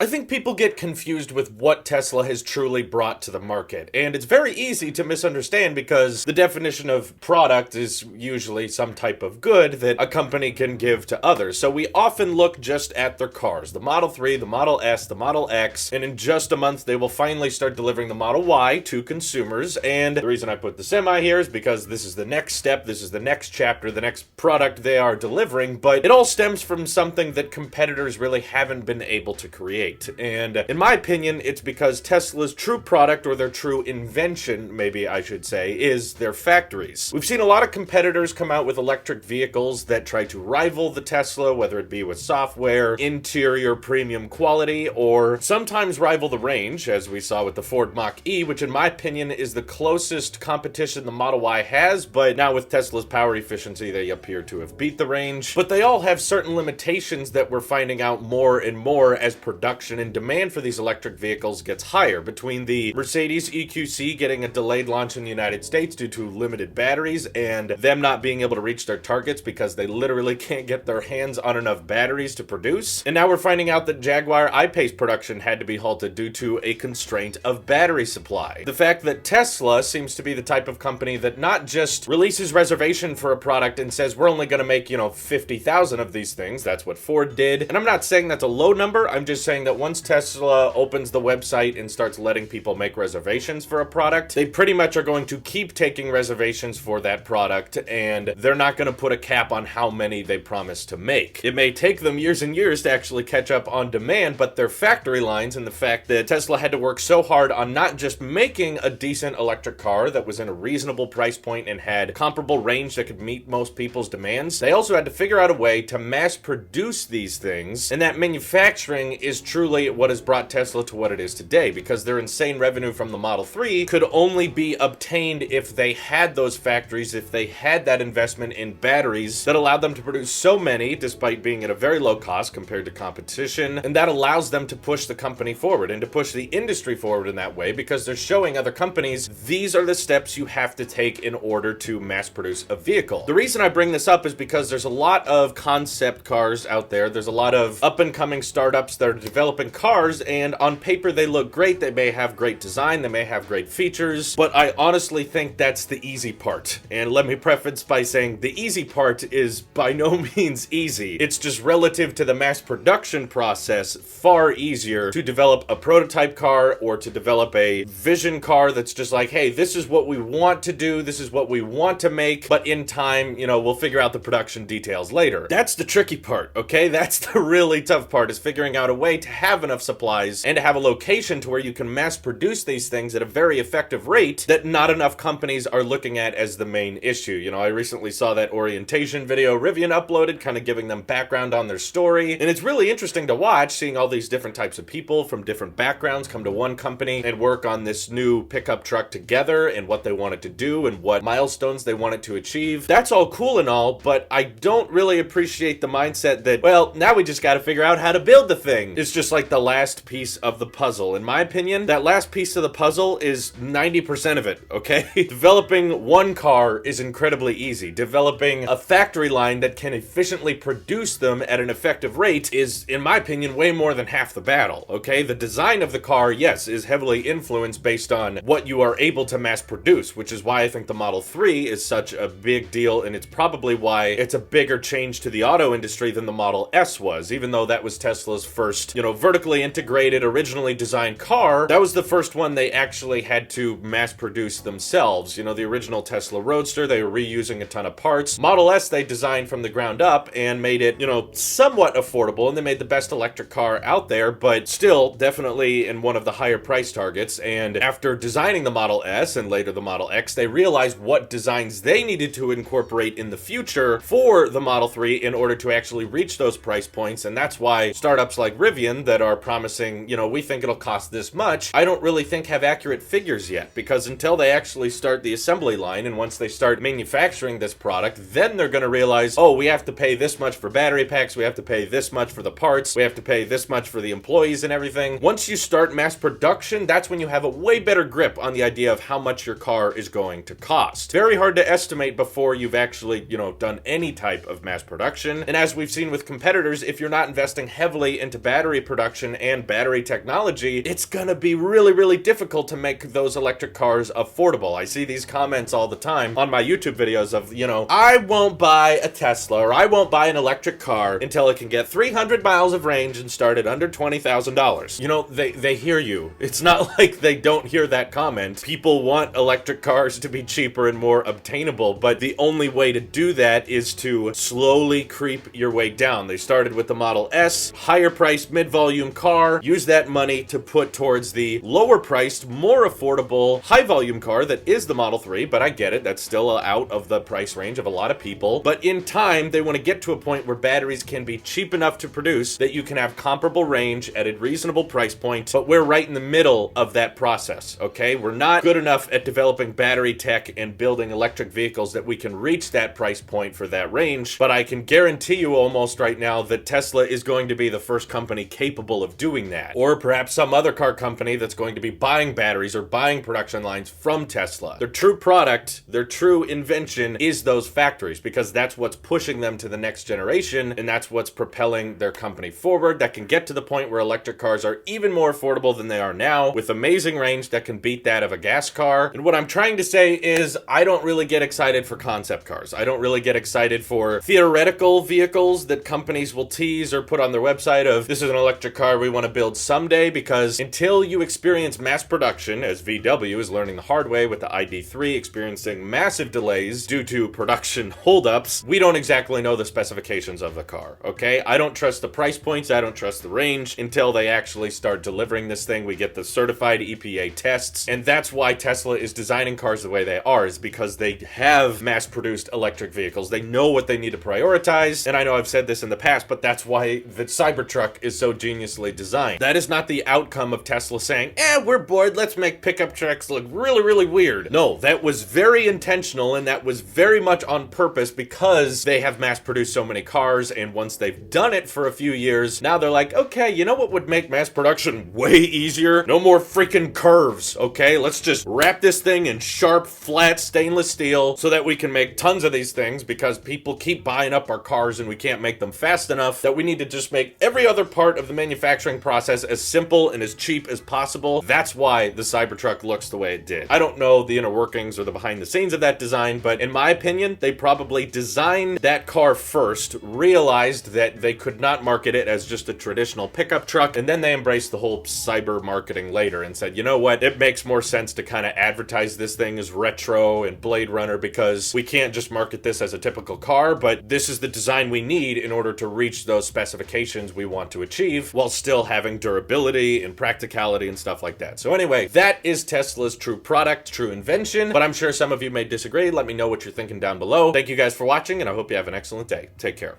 I think people get confused with what Tesla has truly brought to the market, and it's very easy to misunderstand because the definition of product is usually some type of good that a company can give to others. So we often look just at their cars, the Model 3, the Model S, the Model X, and in just a month they will finally start delivering the Model Y to consumers. And the reason I put the Semi here is because this is the next step, this is the next chapter, the next product they are delivering, but it all stems from something that competitors really haven't been able to create. And in my opinion, it's because Tesla's true product, or their true invention, maybe I should say, is their factories. We've seen a lot of competitors come out with electric vehicles that try to rival the Tesla, whether it be with software, interior premium quality, or sometimes rival the range, as we saw with the Ford Mach-E, which in my opinion is the closest competition the Model Y has, but now with Tesla's power efficiency, they appear to have beat the range. But they all have certain limitations that we're finding out more and more as production and demand for these electric vehicles gets higher, between the Mercedes EQC getting a delayed launch in the United States due to limited batteries and them not being able to reach their targets because they literally can't get their hands on enough batteries to produce. And now we're finding out that Jaguar I-Pace production had to be halted due to a constraint of battery supply. The fact that Tesla seems to be the type of company that not just releases reservation for a product and says we're only going to make, 50,000 of these things. That's what Ford did. And I'm not saying that's a low number. I'm just saying that once Tesla opens the website and starts letting people make reservations for a product, they pretty much are going to keep taking reservations for that product, and they're not going to put a cap on how many they promise to make. It may take them years and years to actually catch up on demand, but their factory lines and the fact that Tesla had to work so hard on not just making a decent electric car that was in a reasonable price point and had comparable range that could meet most people's demands, they also had to figure out a way to mass produce these things, and that manufacturing is truly what has brought Tesla to what it is today, because their insane revenue from the Model 3 could only be obtained if they had those factories, if they had that investment in batteries that allowed them to produce so many despite being at a very low cost compared to competition, and that allows them to push the company forward and to push the industry forward in that way, because they're showing other companies these are the steps you have to take in order to mass produce a vehicle. The reason I bring this up is because there's a lot of concept cars out there, there's a lot of up and coming startups that are developing cars, and on paper they look great, they may have great design, they may have great features, but I honestly think that's the easy part. And let me preface by saying the easy part is by no means easy. It's just relative to the mass production process far easier to develop a prototype car or to develop a vision car that's just like, hey, this is what we want to do, this is what we want to make, but in time, we'll figure out the production details later. That's the tricky part, okay? That's the really tough part, is figuring out a way to have enough supplies and to have a location to where you can mass produce these things at a very effective rate that not enough companies are looking at as the main issue. I recently saw that orientation video Rivian uploaded, kind of giving them background on their story, and it's really interesting to watch, seeing all these different types of people from different backgrounds come to one company and work on this new pickup truck together and what they want it to do and what milestones they want it to achieve. That's all cool and all, but I don't really appreciate the mindset that, well, now we just got to figure out how to build the thing. It's just like the last piece of the puzzle. In my opinion, that last piece of the puzzle is 90% of it, okay? Developing one car is incredibly easy. Developing a factory line that can efficiently produce them at an effective rate is, in my opinion, way more than half the battle, okay? The design of the car, yes, is heavily influenced based on what you are able to mass produce, which is why I think the Model 3 is such a big deal, and it's probably why it's a bigger change to the auto industry than the Model S was, even though that was Tesla's first, vertically integrated, originally designed car. That was the first one they actually had to mass produce themselves. The original Tesla Roadster, they were reusing a ton of parts. Model S, they designed from the ground up and made it, somewhat affordable, and they made the best electric car out there, but still definitely in one of the higher price targets. And after designing the Model S and later the Model X, they realized what designs they needed to incorporate in the future for the Model 3 in order to actually reach those price points, and that's why startups like Rivian that are promising, we think it'll cost this much, I don't really think have accurate figures yet, because until they actually start the assembly line and once they start manufacturing this product, then they're going to realize, oh, we have to pay this much for battery packs, we have to pay this much for the parts, we have to pay this much for the employees and everything. Once you start mass production, that's when you have a way better grip on the idea of how much your car is going to cost. Very hard to estimate before you've actually, done any type of mass production. And as we've seen with competitors, if you're not investing heavily into battery production and battery technology, it's gonna be really, really difficult to make those electric cars affordable. I see these comments all the time on my YouTube videos of, you know, I won't buy a Tesla or I won't buy an electric car until it can get 300 miles of range and start at under $20,000. You know, they hear you. It's not like they don't hear that comment. People want electric cars to be cheaper and more obtainable, but the only way to do that is to slowly creep your way down. They started with the Model S, higher priced mid-volume car, use that money to put towards the lower priced, more affordable, high volume car that is the Model 3, but I get it, that's still out of the price range of a lot of people. But in time, they want to get to a point where batteries can be cheap enough to produce that you can have comparable range at a reasonable price point, but we're right in the middle of that process, okay? We're not good enough at developing battery tech and building electric vehicles that we can reach that price point for that range, but I can guarantee you almost right now that Tesla is going to be the first company capable of doing that. Or perhaps some other car company that's going to be buying batteries or buying production lines from Tesla. Their true product, their true invention is those factories, because that's what's pushing them to the next generation, and that's what's propelling their company forward, that can get to the point where electric cars are even more affordable than they are now, with amazing range that can beat that of a gas car. And what I'm trying to say is, I don't really get excited for concept cars. I don't really get excited for theoretical vehicles that companies will tease or put on their website of, this is an electric car we want to build someday, because until you experience mass production, as VW is learning the hard way with the ID3 experiencing massive delays due to production holdups, we don't exactly know the specifications of the car, okay? I don't trust the price points, I don't trust the range until they actually start delivering this thing. We get the certified EPA tests, and that's why Tesla is designing cars the way they are, is because they have mass-produced electric vehicles. They know what they need to prioritize, and I know I've said this in the past, but that's why the Cybertruck is so geniusly designed. That is not the outcome of Tesla saying, we're bored, let's make pickup trucks look really, really weird. No, that was very intentional, and that was very much on purpose because they have mass-produced so many cars, and once they've done it for a few years, now they're like, okay, you know what would make mass production way easier? No more freaking curves, okay? Let's just wrap this thing in sharp, flat stainless steel so that we can make tons of these things, because people keep buying up our cars and we can't make them fast enough, that we need to just make every other part of the manufacturing process as simple and as cheap as possible. That's why the Cybertruck looks the way it did. I don't know the inner workings or the behind the scenes of that design, but in my opinion, they probably designed that car first, realized that they could not market it as just a traditional pickup truck, and then they embraced the whole cyber marketing later and said, you know what, it makes more sense to kind of advertise this thing as retro and Blade Runner, because we can't just market this as a typical car, but this is the design we need in order to reach those specifications we want to achieve while still having durability and practicality and stuff like that. So anyway, that is Tesla's true product, true invention, but I'm sure some of you may disagree. Let me know what you're thinking down below. Thank you guys for watching, and I hope you have an excellent day. Take care.